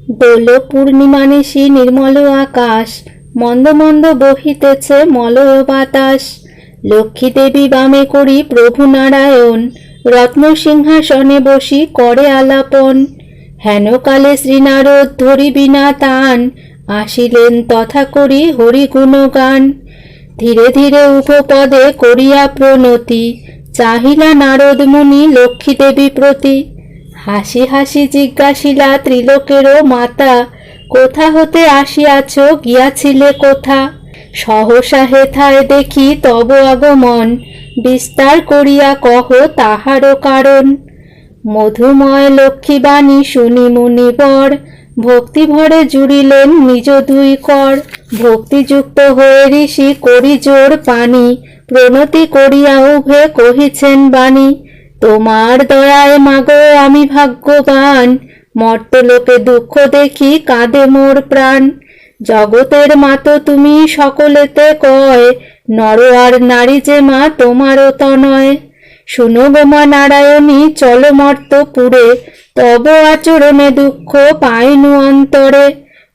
দোল পূর্ণিমা নিশি নির্মল আকাশ, মন্দ মন্দ বহিতেছে মলয় বাতাস। লক্ষ্মী দেবী বামে করি প্রভু নারায়ণ, রত্ন সিংহাসনে বসি করে আলাপন। হেনকালে শ্রীনারদ ধরি বিনা তান, আসিলেন তথা করি হরি গুণগান। ধীরে ধীরে উপপদে করিয়া প্রণতি, চাহিলা নারদ মুনি লক্ষ্মী দেবী প্রতি। হাসি হাসি জিজ্ঞাসিলা ত্রিলোকেরও মাতা, কোথা হতে আসিয়াছ গিয়াছিলে কোথা? সহসা হেথায় দেখি তব আগমন, বিস্তার করিয়া কহ তাহারও কারণ। মধুময় লক্ষ্মীবাণী শুনি মুনিবর, ভক্তি ভরে জুড়িলেন নিজ দুই কর। ভক্তিযুক্ত হয়ে ঋষি করি জোর পানি, প্রণতি করিয়া উভে কহিছেন বাণী। তোমার দয়ায় মাগো আমি ভাগ্যবান, মর্তলোকে দুঃখ দেখি কাঁদে মোর প্রাণ। জগতের মাতো তুমি সকলেতে কয়, নর আর নারী যে মা তোমারও তনয়। শুনো গো মা নারায়ণী চলো মর্তপুরে, তব আচরণে দুঃখ পাইনু অন্তরে।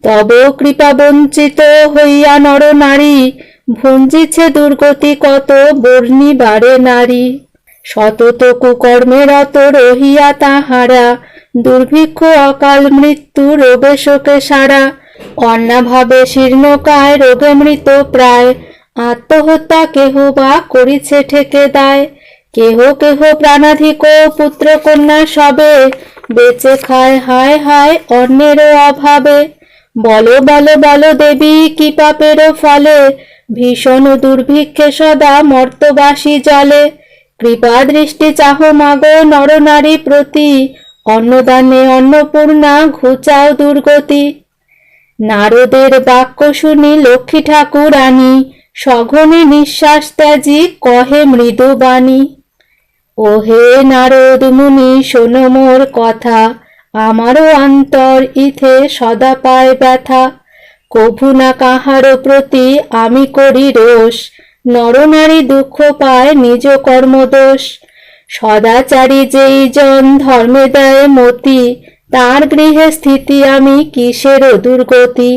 তব কৃপা বঞ্চিত হইয়া নর নারী, ভুঞ্জিছে দুর্গতি কত বর্ণিবারে নারী। সতত কুকর্মে রত রহিয়া তাহারা, দুর্ভিক্ষ অকাল মৃত্যু রোগে শোকে সারা। অন্নাভাবে শীর্ণকায় রোগে মৃত প্রায়, আত্মহত্যা কেহ বা করিছে ঠেকে দায়। কেহ কেহ প্রাণাধিক পুত্র কন্যা সবে, বেঁচে খায় হায় হায় অন্যেরও অভাবে। বলো বলো বলো দেবী কি পাপেরও ফলে, ভীষণ দুর্ভিক্ষে সদা মর্তবাসী জলে। কৃপা দৃষ্টি চাহ মাগো নর নারী প্রতি, অন্নদানে অন্নপূর্ণা ঘুচাও দুর্গতি। নারদের বাক্য শুনি লক্ষ্মী ঠাকুরানী, সঘনে নিঃশ্বাস ত্যাজি কহে মৃদু বাণী। ওহে নারদ মুনি শোনো মোর কথা, আমারও অন্তর ইথে সদা পায় ব্যথা। কভু না কাহারও প্রতি আমি করি রোষ, নরনারী দুঃখ পায় নিজ কর্মদোষ। সদাচারী যেই জন ধর্মে দেয় মতি, তার গৃহে স্থিতি আমি কিসেরও দুর্গতি।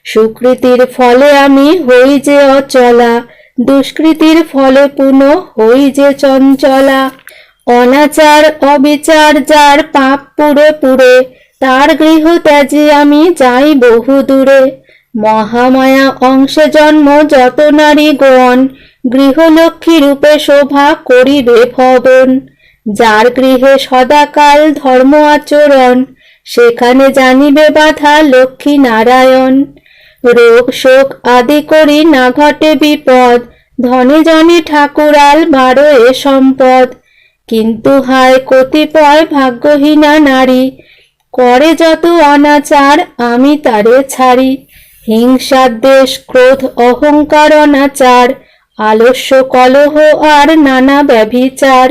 সুকৃতির ফলে আমি হই যে অচলা, দুষ্কৃতির ফলে পুনঃ হই যে চঞ্চলা। অনাচার অবিচার যার পাপ পুরে পুরে, তার গৃহ ত্যাজি আমি যাই বহু দূরে। মহামায়া অংশে জন্ম যত নারীগণ, গৃহলক্ষ্মী রূপে শোভা করিবে ভবন। যার গৃহে সদাকাল ধর্ম আচরণ, সেখানে জানিবে বাধা লক্ষ্মী নারায়ণ। রোগ শোক আদি করি না ঘটে বিপদ, ধনে জনে ঠাকুরাল বারো এ সম্পদ। কিন্তু হায় কতিপয় ভাগ্যহীনা নারী, করে যত অনাচার আমি তারে ছাড়ি। হিংসা দ্বেষ ক্রোধ অহংকার অনাচার, আলস্য কলহ আর নানা ব্যভিচার।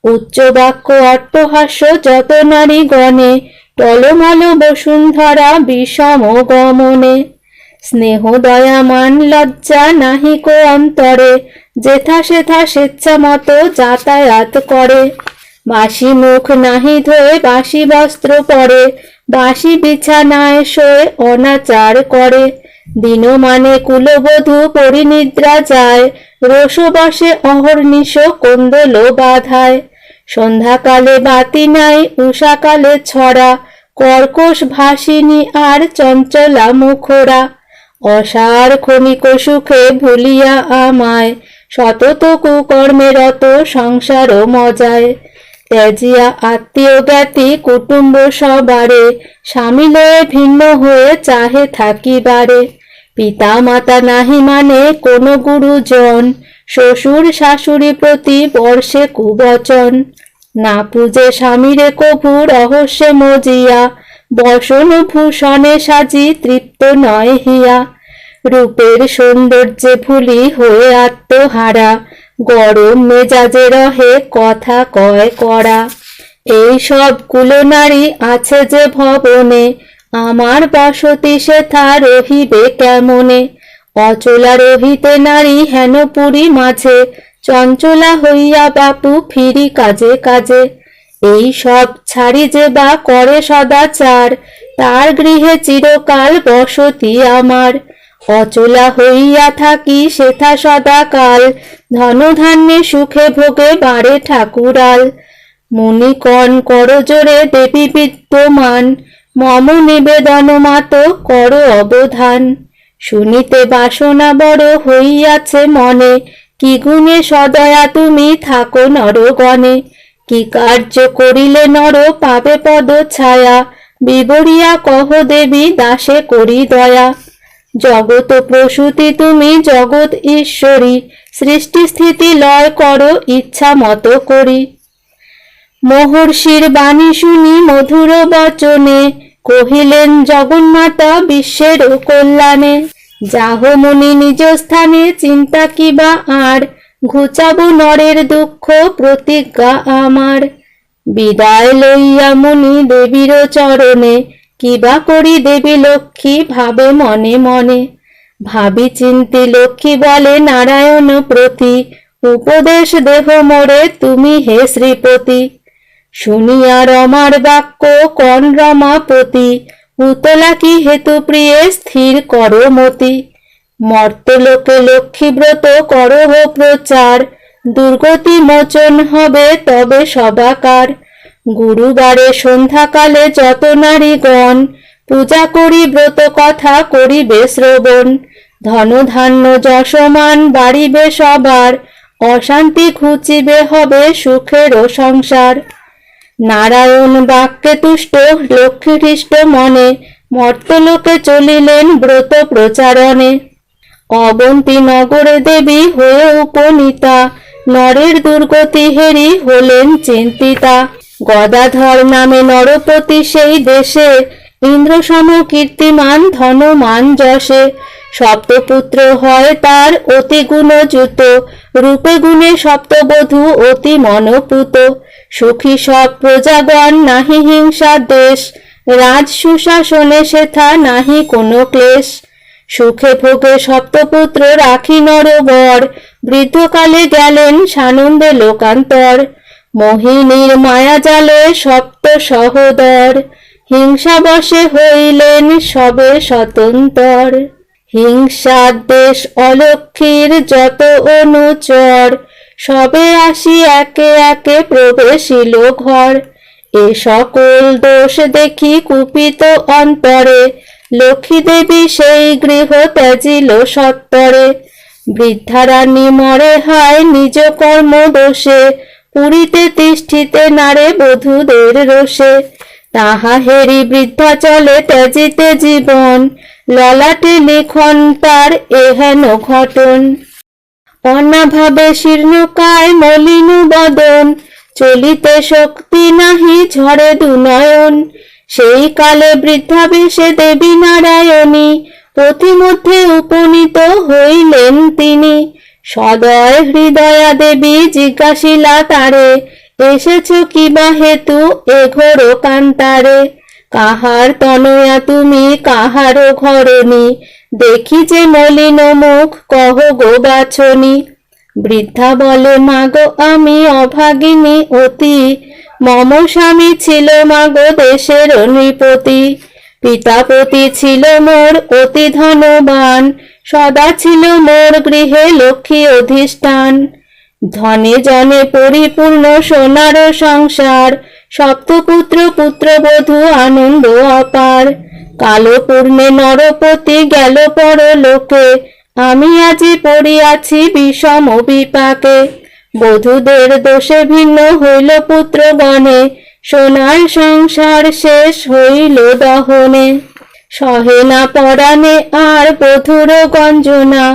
উচ্চ বাক্য অট্টহাস্য যত নারী গণে, টলমল বসুন্ধরা বিষম গমনে। স্নেহ দয়া মান লজ্জা নাহিক অন্তরে, যেথা সেথা স্বেচ্ছা মতো যাতায়াত করে। বাসি মুখ নাহি ধোয়ে বাসি বস্ত্র পরে, বাসি বিছানায় শোয় অনাচার করে। দিনমানে কুলবধূ পরিনিদ্রা যায়, রোষবশে অহর্নিশ কোন্দল বাধায়। সন্ধ্যাকালে বাতি নাই উষাকালে ছড়া, কর্কশ ভাসিনী আর চঞ্চলা মুখরা। অসার ক্ষণিক সুখে ভুলিয়া আমায়, সতত কুকর্মে রত সংসার মজায়। ত্যাজিয়া আত্মীয় জ্ঞাতি কুটুম্ব সবারে, স্বামী লয়ে ভিন্ন হয়ে চাহে থাকিবারে। পিতা মাতা নাহি মানে কোন গুরুজন, শ্বশুর শাশুড়ি প্রতি বর্ষে কুবচন। না পূজে স্বামীরে কভু রহস্যে মজিয়া, বসন ভূষণে সাজি তৃপ্ত নয় হিয়া। রূপের সৌন্দর্যে ভুলি হয়ে আত্মহারা, গরম মেজাজে রহে কথা কয় করা। এই সব কুলনারী আছে যে ভবনে, আমার বসতি সেথা রহিবে কেমনে। অচলা রহিতে নারী হেন পুরী মাঝে, চঞ্চলা হইয়া বাপু ফিরি কাজে কাজে। এই সব ছাড়ি যে বা করে সদাচার, তার গৃহে চিরকাল বসতি আমার। অচলা হইয়া থাকি সেথা সদাকাল, ধনধান্যে সুখে ভোগে বাড়ে ঠাকুরাল। মুনিকণ করজোড়ে দেবী বিদ্যমান, মম নিবেদন মাত কর অবধান। শুনিতে বাসনা বড় হইয়াছে মনে, কি গুণে সদয়া তুমি থাকো নরগণে। কি কার্য করিলে নর পাবে পদ ছায়া, বিবরিয়া কহ দেবী দাসে করি দয়া। জগত প্রসূতি তুমি জগৎ ঈশ্বরী, সৃষ্টি স্থিতি লয় করো ইচ্ছা মতো করি। মহর্ষির বাণী শুনি মধুর বচনে, কহিলেন জগন্মাতা বিশ্বের কল্যাণে। যাহ মুনি নিজ স্থানে চিন্তা কিবা আর, ঘুচাবো নরের দুঃখ প্রতিজ্ঞা আমার। বিদায় লইয়া মুনি দেবীর চরণে, কিবা করি দেবী লক্ষ্মী ভাবে মনে মনে। ভাবি চিন্তি লক্ষ্মী বলে নারায়ণ প্রতি, উপদেশ দেহ মোরে তুমি হে শ্রীপতি। শুনিয়া রমার বাক্য কন রমাপতি, উতলা কি হেতু প্রিয়ে স্থির কর মতি। মর্তলোকে লক্ষ্মীব্রত করহ প্রচার, দুর্গতি মোচন হবে তবে সবাকার। গুরুবারে সন্ধ্যাকালে যত নারীগণ, পূজা করি ব্রত কথা করিবে শ্রবণ। ধনধান্য যশমান বাড়িবে সবার, অশান্তি ঘুচিবে হবে সুখেরও সংসার। নারায়ণ বাক্যে তুষ্ট লক্ষ্মী হৃষ্ট মনে, মর্তলোকে চলিলেন ব্রত প্রচারণে। অবন্তী নগরে দেবী হয়ে উপনীতা, নরের দুর্গতি হেরি হলেন চিন্তিতা। গদাধর নামে নরপতি সেই দেশে, ইন্দ্র সম কীর্তিমান ধনমান যশে। সপ্তপুত্র হয় তার অতি গুণযুত, রূপে গুণে সপ্তবধূ অতি মনপুত। সুখী সব প্রজাগণ নাহি হিংসা দেশ, রাজ সুশাসনে সেথা নাহি কোনো ক্লেশ। সুখে ভোগে সপ্তপুত্র রাখি নরবর, বৃদ্ধকালে গেলেন সানন্দে লোকান্তর। মোহিনীর মায়াজালে সপ্ত সহোদর, হিংসাবশে হইলেন সবে স্বতন্তর। হিংসার দেশ অলক্ষ্মীর যত অনুচর, সবে আসি একে একে প্রবেশিল ঘর। এ সকল দোষ দেখি কুপিত অন্তরে, লক্ষ্মী দেবী সেই গৃহ ত্যাজিল সত্তরে। বৃদ্ধারানী মরে হায় নিজ কর্ম দোষে, পুরীতে তিষ্ঠিতে নারে বধূদের রোষে। তাহা হেরি বৃদ্ধা চলে ত্যাজিতে জীবন, ললাটে লিখন তার এহেন ঘটন। অনাভাবে শীর্ণকায় মলিন বদন, চলিতে শক্তি নাহি ঝরে দুনয়ন। সেই কালে বৃদ্ধাবেশে দেবী নারায়ণী, পথিমধ্যে উপনীত হইলেন তিনি। সদয় হৃদয়া দেবী জিজ্ঞাসিলা তারে, এসেছ কিবা হেতু এ ঘোর কান্তারে। কাহার তনয়া তুমি কাহার ঘরণী, দেখি যে মলিন মুখ কহ গো বাছনি। বৃদ্ধা বলে মাগো আমি অভাগিনী অতি, মম স্বামী ছিল মাগো দেশের নৃপতি। পিতাপতি ছিল মোর অতি ধনবান, সদা ছিল মোর গৃহে লক্ষ্মী অধিষ্ঠান। ধনে জনে পরিপূর্ণ সোনার সংসার, সপ্তপুত্র পুত্রবধূ আনন্দ অপার। কালো পূর্ণে নরপতি গেল পরলোকে, আমি আজি পড়িয়াছি বিষম বিপাকে। বধূদের দোষে ভিন্ন হইল পুত্রগণে, সোনার সংসার শেষ হইল দহনে। সহে না পরাণে আর বধূর গঞ্জনা,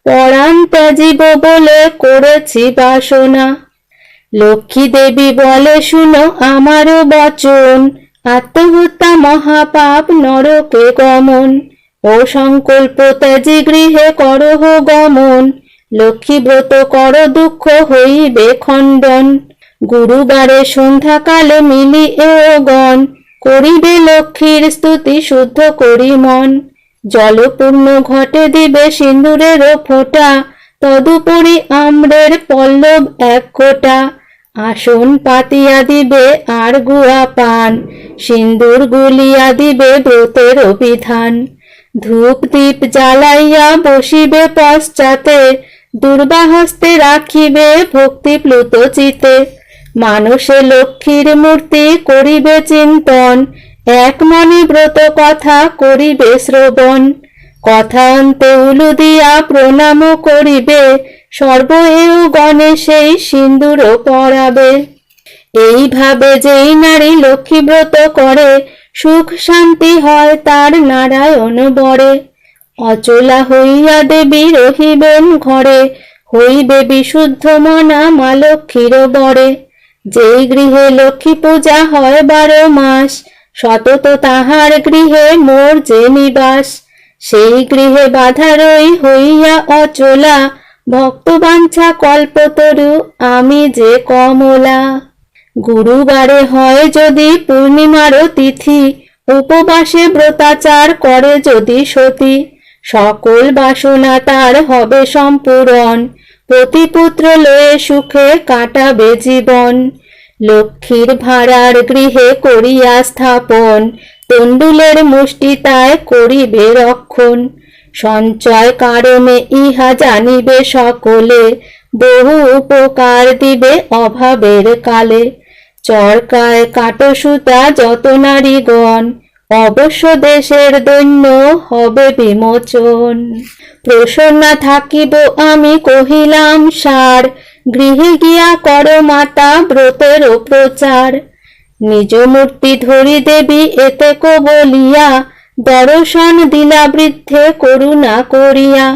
পরাণ ত্যাজিব বলে করেছি বাসনা। লক্ষ্মী দেবী বলে শুনো আমারও বচন, আত্মহত্যা মহাপাপ নরকে গমন। ও সংকল্প ত্যাজি গৃহে করহ গমন, লক্ষ্মী ব্রত কর দুঃখ হইবে খণ্ডন। গুরুবারে সন্ধ্যাকালে মিলি এগণ, করিবে লক্ষ্মীর স্তুতি শুদ্ধ করি মন। জলপূর্ণ ঘটে দিবে সিন্দুরের ফোঁটা, তদুপরি আম্রের পল্লব এক কোটা। আসন পাতিয়া দিবে আর গুয়া পান, সিন্দুর গুলিয়া দিবে ব্রতের বিধান। ধূপ দীপ জ্বালাইয়া বসিবে পশ্চাতে, দুর্বাহস্তে রাখিবে ভক্তি প্লুত চিতে। মানসে লক্ষ্মীর মূর্তি করিবে চিন্তন, এক মনে ব্রত কথা করিবে শ্রবণ। কথা অন্তে উলু দিয়া প্রণাম করিবে, সর্বহেয় গণেশেই সিন্দুর পরাবে। এইভাবে যেই নারী লক্ষ্মী ব্রত করে, সুখ শান্তি হয় তার নারায়ণ বরে। অচলা হইয়া দেবী রহিবেন ঘরে, হইবে বিশুদ্ধ মনা মা লক্ষ্মীর বরে। যেই গৃহে লক্ষ্মী পূজা হয় 12 মাস, সতত তাহার গৃহে মোর যে নিবাস। সেই গৃহে বাধারই হইয়া অচলা, ভক্তবাঞ্ছা কল্পতরু আমি যে কমলা। গুরুবারে হয় যদি পূর্ণিমার তিথি, উপবাসে ব্রতাচার করে যদি সতী। সকল বাসনা তার হবে সম্পূরণ, পতিপুত্র লয়ে সুখে কাটাবে জীবন। লক্ষ্মীর ভাড়ার গৃহে করিয়া স্থাপন, তণ্ডুলের মুষ্টি তায় করিবে রক্ষণ। সঞ্চয় কারণে ইহা জানিবে সকলে, বহু উপকার দিবে অভাবের কালে। চরকায় কাটসুতা যত নারীগণ, অবশ্য দেশের দৈন্য হবে বিমোচন। প্রসন্না থাকিব আমি কহিলাম সার, গৃহে গিয়া কর মাতা ব্রতের প্রচার। নিজ মূর্তি ধরি দেবী এতেক বলিয়া, দর্শন দিলা বৃদ্ধে করুণা করিয়া।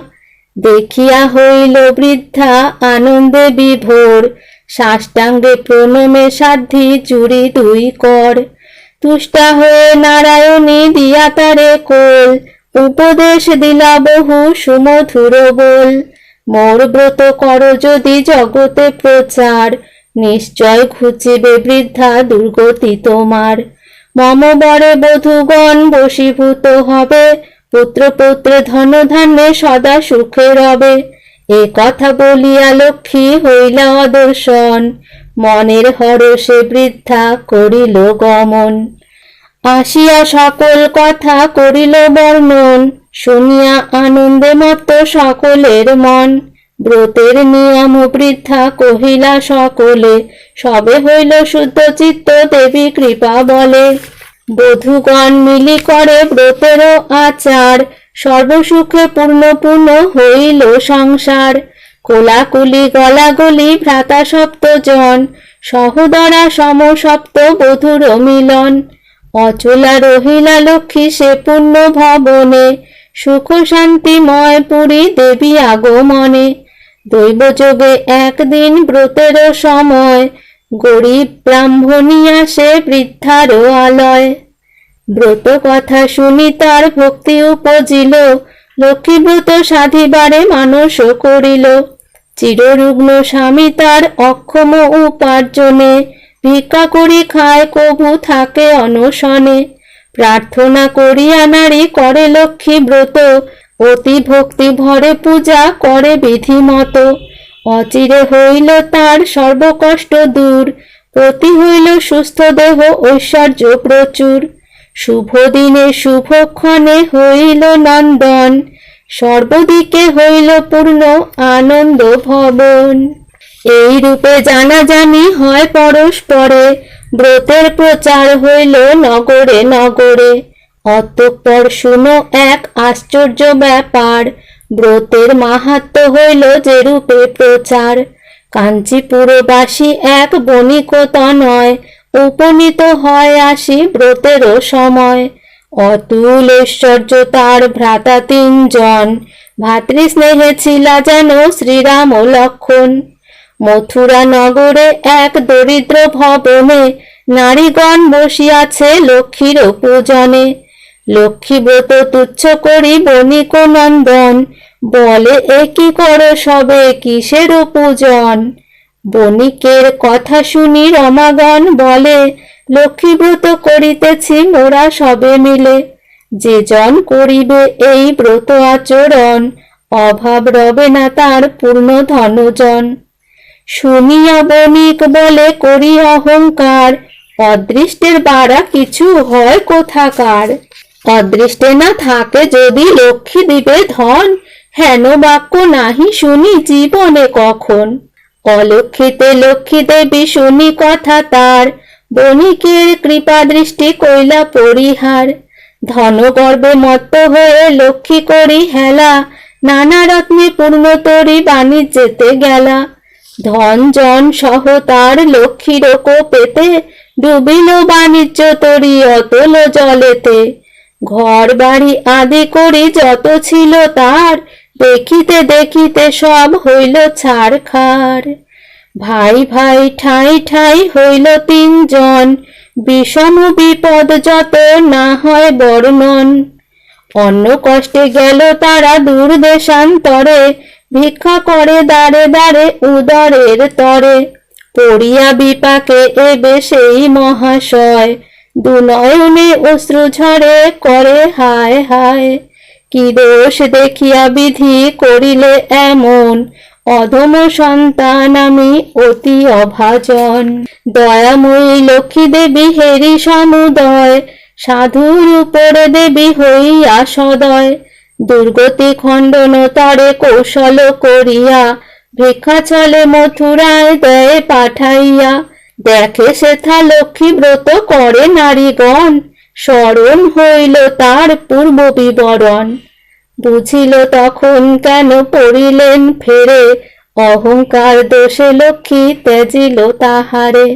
দেখিয়া হইল বৃদ্ধা আনন্দে বিভোর, সাষ্টাঙ্গে প্রণমে সাধ্যি চুরি 2 কর। তুষ্টা হয়ে নারায়ণী দিয়া তারে কোল, উপদেশ দিলা বহু সুমধুর বল। মোর ব্রত কর যদি জগতে প্রচার, নিশ্চয় ঘুচিবে বৃদ্ধা দুর্গতি তোমার। মম বরে বধূগণ বশীভূত হবে, পুত্র পুত্রে ধন ধান্যে সদা সুখে রবে। এ কথা বলিয়া লক্ষ্মী হইলা অদর্শন, মনের হরষে বৃদ্ধা করিল গমন। আসিয়া সকল কথা করিল বর্ণন, শুনিয়া আনন্দে মত্ত সকলের মন। ব্রতের নিয়ম বৃদ্ধা কহিলা সকলে, সবে হইল শুদ্ধ চিত্ত দেবী কৃপা বলে। বধূগণ মিলি করে ব্রতের আচার, সর্বসুখে পূর্ণ পূর্ণ হইল সংসার। কোলাকুলি গলাগলি ভ্রাতা 7 জন, সহোদরা সম 7 বধূর মিলন। অচলা রহিলা লক্ষ্মী সে পূর্ণ ভবনে, সুখ শান্তিময় পুরী দেবী আগমনে। দৈবযোগে একদিন ব্রতের সময়, গরিব ব্রাহ্মণী আসে বৃদ্ধার আলয়। ব্রত কথা শুনি তার ভক্তি উপজিল, লক্ষ্মী ব্রত সাধিবারে মানস করিল। চিররুগ্ন স্বামী তার অক্ষম উপার্জনে, ভিক্ষা করি খায় কভু থাকে অনশনে। প্রার্থনা করিয়া নারী করে লক্ষ্মী ব্রত, অতি ভক্তি ভরে পূজা করে বিধিমত। অচিরে হইল তার সর্বকষ্ট দূর, প্রতি হইল সুস্থ দেহ ঐশ্বর্য প্রচুর। শুভ দিনে শুভক্ষণে হইল নন্দন, সর্বদিকে হইল পূর্ণ আনন্দ ভবন। এই রূপে জানাজানি হয় পরস্পরে, ব্রতের প্রচার হইল নগরে নগরে। অতঃপর শুনো এক আশ্চর্য ব্যাপার, ব্রতের মাহাত্ম্য হইল যেরূপে প্রচার। কাঞ্চীপুরবাসী এক বণিক তনয়, উপনীত হয় আসি ব্রতের সময়। অতুল ঐশ্বর্য তার ভ্রাতা 3 জন, ভাতৃস্নেহে ছিলা যেন শ্রীরাম ও লক্ষণ। মথুরা নগরে এক দরিদ্র ভবনে, নারীগণ বসিয়াছে লক্ষ্মীর পূজনে। লক্ষ্মী ব্রত তুচ্ছ করি বণিক নন্দন, বলে এ কি করো সবে কিসের পূজন। বণিকের কথা শুনি রমাগণ বলে, লক্ষ্মী ব্রত করিতেছি মোরা সবে মিলে। যে জন করিবে এই ব্রত আচরণ, অভাব রবে না তার পূর্ণ ধনজন। শুনিয়া বণিক বলে করি অহংকার, অদৃষ্টের বাড়া কিছু হয় কোথাকার। অদৃষ্টে না থাকে যদি লক্ষ্মী দিবে ধন, হেন বাক্য নাহি শুনি জীবনে কখন। অলক্ষিতে লক্ষ্মী দেবী শুনি কথা তার, বণিকের কৃপা দৃষ্টি কইলা পরিহার। ধনগর্বে মত্ত হয়ে লক্ষ্মী করি হেলা, নানা রত্নে পূর্ণ তরি বাণিজ্যেতে গেলা। ধন জন সহ তার লক্ষ্মীর কোপেতে, ডুবিল বাণিজ্য তরি অতল জলেতে। ঘর বাড়ি আদি করি যত ছিল তার, দেখিতে দেখিতে সব হইল ছারখার। ভাই ভাই ঠাই ঠাই হইল তিনজন, বিষম বিপদ যত না হয় বর্ণন। অন্য কষ্টে গেল তারা দূর দেশান্তরে, ভিক্ষা করে দ্বারে দ্বারে উদরের তরে। পড়িয়া বিপাকে এবে সেই মহাশয়, দুনয়নে অশ্রু ঝরে করে হায় হায়। কি দোষ দেখিয়া বিধি করিলে এমন, অধম সন্তান আমি অতি অভাজন। দয়াময়ী লক্ষ্মী দেবী হেরি সমুদয়, সাধুর উপরে দেবী হইয়া সদয়। দুর্গতি খণ্ডন তারে কৌশল করিয়া, ভিক্ষা চলে মথুরায় দেয় পাঠাইয়া। দেখে সেথা লক্ষ্মী ব্রত করে নারীগণ, স্মরণ হইল তার পূর্ব বিবরণ। বুঝিল তখন কেন পড়িলেন ফেরে, অহংকার দোষে লক্ষ্মী ত্যাজিল তাহারে।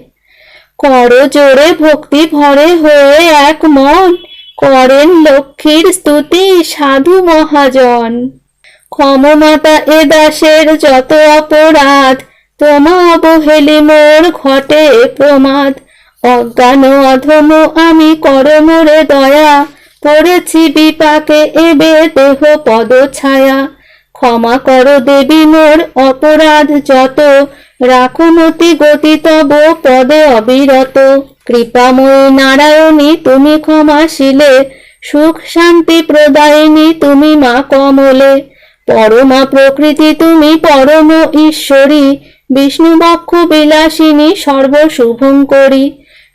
কর জোরে ভক্তি ভরে হয়ে এক মন, করেন লক্ষ্মীর স্তুতি সাধু মহাজন। ক্ষমমাতা এ দাসের যত অপরাধ, তোমা অবহেলি মোর ঘটে প্রমাদ। অজ্ঞান অধম আমি কর মোরে দয়া, পড়েছি বিপাকে এবে দেহ পদ ছায়া। ক্ষমা কর দেবী মোর অপরাধ যত, রাখো মতি গতি তব পদে অবিরত। কৃপাময়ী নারায়ণী তুমি ক্ষমাশীলে, সুখ শান্তি প্রদায়িনী তুমি মা কমলে। পরমা প্রকৃতি তুমি পরম ঈশ্বরী, বিষ্ণু বক্ষ বিলাসিনী সর্ব শুভঙ্করী।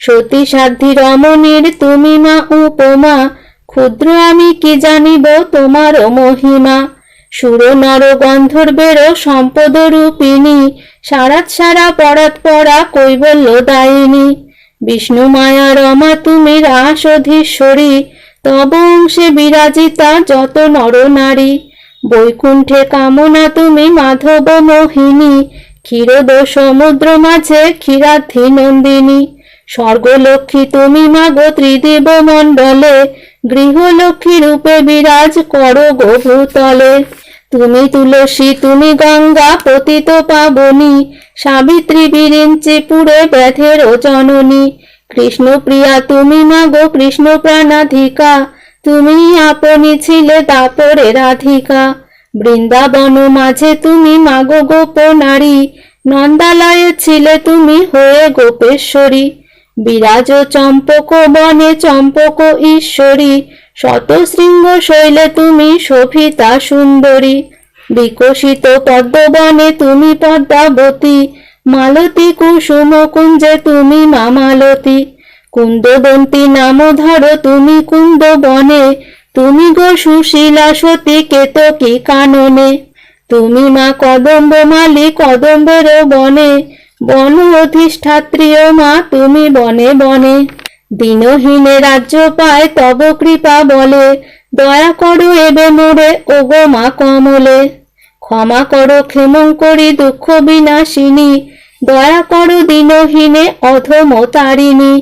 সতী সাধ্যি রমণীর তুমি মা উপমা, ক্ষুদ্র আমি কি জানিব তোমার মহিমা। সুর নর গন্ধর্বের সম্পদ রূপিণী, সারাৎ সারা পরাৎ পরা কৈবল্য দায়িনী। বিষ্ণু মায়া রমা তুমি রাসধীশ্বরী, তব অংশে বিরাজিতা যত নর নারী। বৈকুণ্ঠে কামনা তুমি মাধব মোহিনী, ক্ষীরদ সমুদ্র মাঝে ক্ষীরাধি নন্দিনী। স্বর্গলক্ষ্মী তুমি মাগো ত্রিদেব মণ্ডলে, গৃহলক্ষ্মী রূপে বিরাজ করো গো ভূতলে। তুমি তুলসী তুমি গঙ্গা পতিত পাবনী, সাবিত্রী বিরিঞ্চি পুরে ব্যাধের জননী। কৃষ্ণপ্রিয়া তুমি মাগো কৃষ্ণ প্রাণাধিকা, তুমি আপনি ছিলে দাপরে রাধিকা। বৃন্দাবন মাঝে তুমি মাগো গোপ নারী, নন্দালয়ে ছিলে তুমি হয়ে গোপেশ্বরী। বিরাজ চম্পক বনে চম্পক ঈশ্বরী, শত শৃঙ্গ শৈলে তুমি শোভিতা সুন্দরী। বিকশিত পদ্মবনে তুমি পদ্মাবতী, মালতী কুসুম কুঞ্জে তুমি মা মালতী। কুন্দবন্তী নাম ধরো তুমি কুন্দ বনে, তুমি গো সুশীলা সতী কেতকী কাননে। তুমি মা কদম্ব মালি কদম্বের বনে, বন অধিষ্ঠাত্রীয় মা তুমি বনে বনে। দিনহীনে রাজ্য পায় তব কৃপা বলে, দয়া করো এবে মোরে ওগো মা কমলে। ক্ষমা করো ক্ষেমঙ্করী দুঃখ বিনাশিনী, দয়া করো দিনহীনে অধম তারিণী।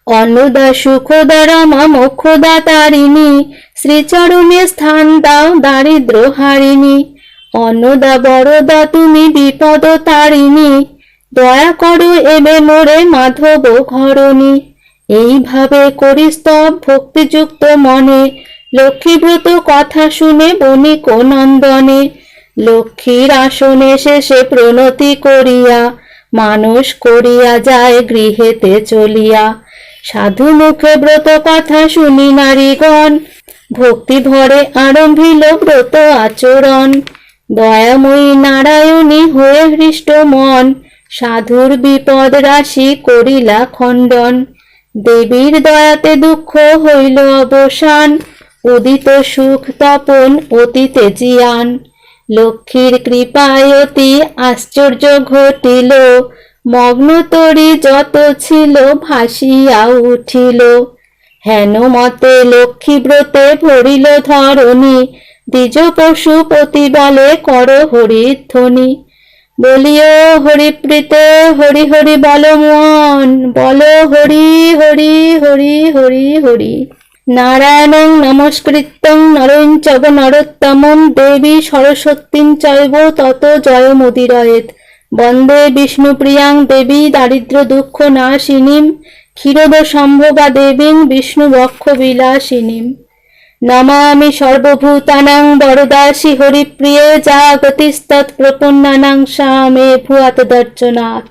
অন্নদা সুখদা রমা মোক্ষদা তারিণী, শ্রীচরণে স্থান দাও দারিদ্র হারিণী। অন্নদা বরদা তুমি বিপদ তারিণী, দয়া করো এবে মোরে মাধব ঘরণী। এইভাবে করি স্তব ভক্তিযুক্ত মনে, লক্ষ্মীব্রত কথা শুনে বণিক নন্দনে। লক্ষ্মীর আসনে শেষে প্রণতি করিয়া, মানুষ করিয়া যায় গৃহেতে চলিয়া। সাধু মুখে ব্রত কথা শুনি নারীগণ, ভক্তি ভরে আরম্ভিল ব্রত আচরণ। দয়াময়ী নারায়ণী হয়ে হৃষ্ট মন, সাধুর বিপদ রাশি করিলা খণ্ডন, দেবীর দয়াতে দুঃখ হইল অবসান, উদিত সুখ তপন অতীতে জিয়ান, লক্ষ্মীর কৃপায় অতি আশ্চর্য ঘটিল, মগ্ন তরি যত ছিল ভাসিয়া উঠিল। হেন মতে লক্ষ্মী ব্রতে ভরিল ধরণী, দ্বিজ পশুপতি বলে কর হরিধ্বনি। বলিও হরিপ্রীতে হরি হরি বল মন, বল হরি হরি হরি হরি হরি। নারায়ণং নমস্কৃত্যং নরং চৈব নরোত্তমং দেবী সরস্বতীং চৈব তত জয়মুদীরয়েৎ। বন্দে বিষ্ণুপ্রিয়াং দেবী দারিদ্র্য দুঃখ নাশিনীং, ক্ষীরোদ সম্ভবা দেবীং বিষ্ণুবক্ষ বিলাসিনীম। নমামি সর্বভূতানাং বরদাসি হরিপ্রিয়ে, জাগতিস্তৎ প্রপন্নানাং সা মে ভূয়াত দর্শনাৎ।